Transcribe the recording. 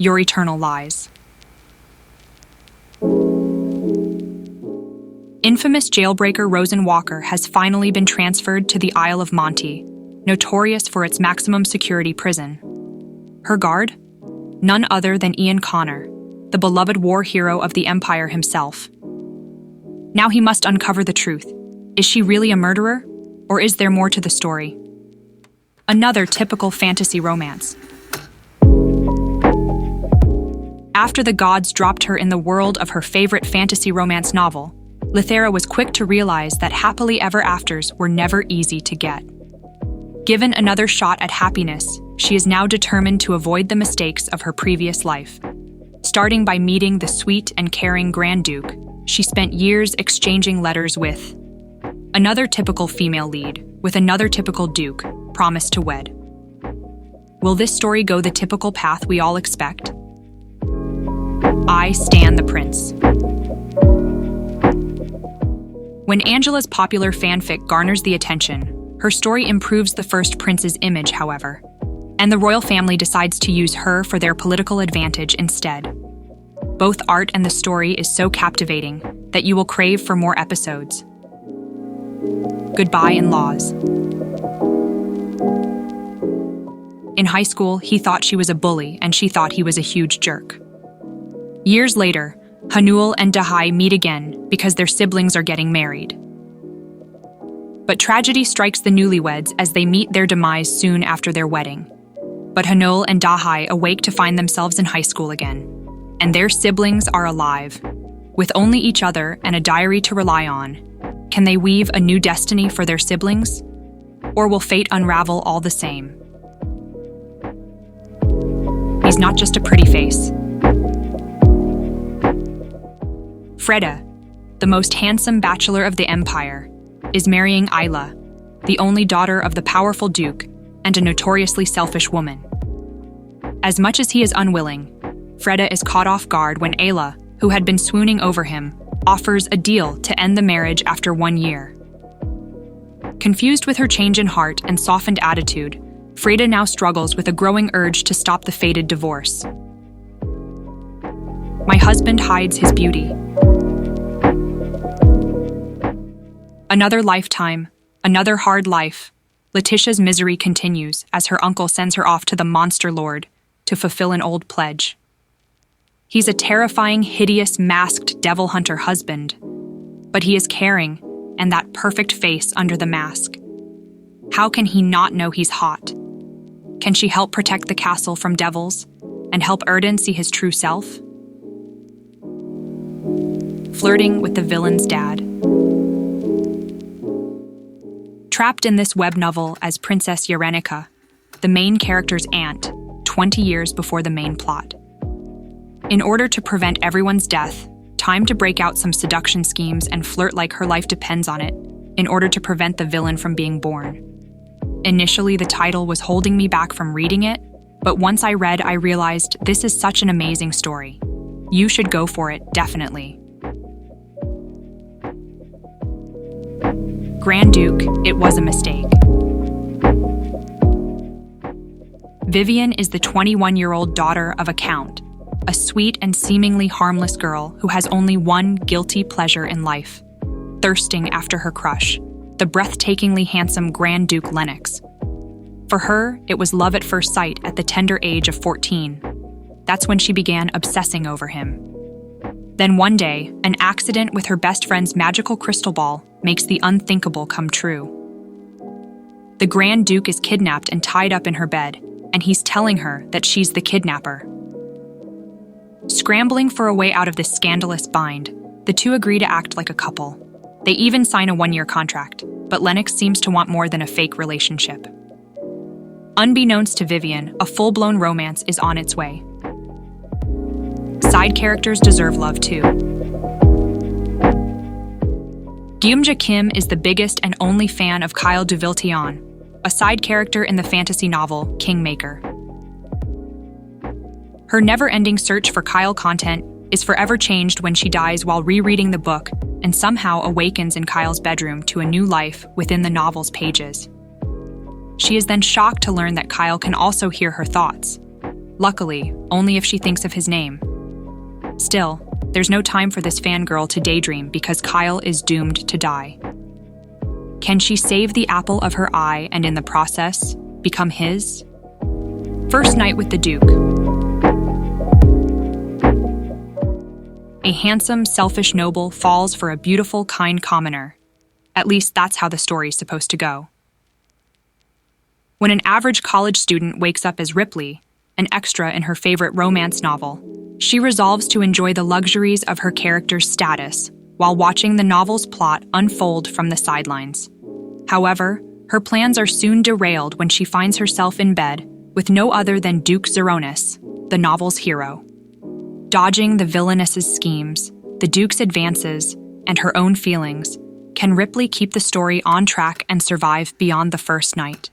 Your Eternal Lies. Infamous jailbreaker Rosen Walker has finally been transferred to the Isle of Monty, notorious for its maximum security prison. Her guard? None other than Ian Connor, the beloved war hero of the Empire himself. Now he must uncover the truth. Is she really a murderer, or is there more to the story? Another typical fantasy romance. After the gods dropped her in the world of her favorite fantasy romance novel, Lithera was quick to realize that happily ever afters were never easy to get. Given another shot at happiness, she is now determined to avoid the mistakes of her previous life. Starting by meeting the sweet and caring Grand Duke, she spent years exchanging letters with another typical female lead, with another typical duke, promised to wed. Will this story go the typical path we all expect? I Stan the Prince. When Angela's popular fanfic garners the attention, her story improves the first prince's image, however, and the royal family decides to use her for their political advantage instead. Both art and the story is so captivating that you will crave for more episodes. Goodbye in-laws. In high school, he thought she was a bully and she thought he was a huge jerk. Years later, Hanul and Dahai meet again because their siblings are getting married. But tragedy strikes the newlyweds as they meet their demise soon after their wedding. But Hanul and Dahai awake to find themselves in high school again, and their siblings are alive. With only each other and a diary to rely on, can they weave a new destiny for their siblings? Or will fate unravel all the same? He's not just a pretty face. Freda, the most handsome bachelor of the Empire, is marrying Isla, the only daughter of the powerful Duke and a notoriously selfish woman. As much as he is unwilling, Freda is caught off guard when Ayla, who had been swooning over him, offers a deal to end the marriage after 1 year. Confused with her change in heart and softened attitude, Freda now struggles with a growing urge to stop the fated divorce. My husband hides his beauty. Another lifetime, another hard life. Letitia's misery continues as her uncle sends her off to the Monster Lord to fulfill an old pledge. He's a terrifying, hideous, masked devil hunter husband, but he is caring and that perfect face under the mask. How can he not know he's hot? Can she help protect the castle from devils and help Erden see his true self? Flirting with the villain's dad. Trapped in this web novel as Princess Yarenica, the main character's aunt, 20 years before the main plot. In order to prevent everyone's death, time to break out some seduction schemes and flirt like her life depends on it, in order to prevent the villain from being born. Initially, the title was holding me back from reading it, but once I read, I realized this is such an amazing story. You should go for it, definitely. Grand Duke, it was a mistake. Vivian is the 21-year-old daughter of a count, a sweet and seemingly harmless girl who has only one guilty pleasure in life, thirsting after her crush, the breathtakingly handsome Grand Duke Lennox. For her, it was love at first sight at the tender age of 14. That's when she began obsessing over him. Then one day, an accident with her best friend's magical crystal ball makes the unthinkable come true. The Grand Duke is kidnapped and tied up in her bed, and he's telling her that she's the kidnapper. Scrambling for a way out of this scandalous bind, the two agree to act like a couple. They even sign a 1-year contract, but Lennox seems to want more than a fake relationship. Unbeknownst to Vivian, a full-blown romance is on its way. Side characters deserve love too. Gyumja Kim is the biggest and only fan of Kyle Duviltion, a side character in the fantasy novel Kingmaker. Her never-ending search for Kyle content is forever changed when she dies while rereading the book and somehow awakens in Kyle's bedroom to a new life within the novel's pages. She is then shocked to learn that Kyle can also hear her thoughts. Luckily, only if she thinks of his name. Still, there's no time for this fangirl to daydream because Kyle is doomed to die. Can she save the apple of her eye and in the process, become his? First night with the Duke. A handsome, selfish noble falls for a beautiful, kind commoner. At least that's how the story's supposed to go. When an average college student wakes up as Ripley, an extra in her favorite romance novel, she resolves to enjoy the luxuries of her character's status while watching the novel's plot unfold from the sidelines. However, her plans are soon derailed when she finds herself in bed with no other than Duke Zeronis, the novel's hero. Dodging the villainess's schemes, the Duke's advances, and her own feelings, can Ripley keep the story on track and survive beyond the first night?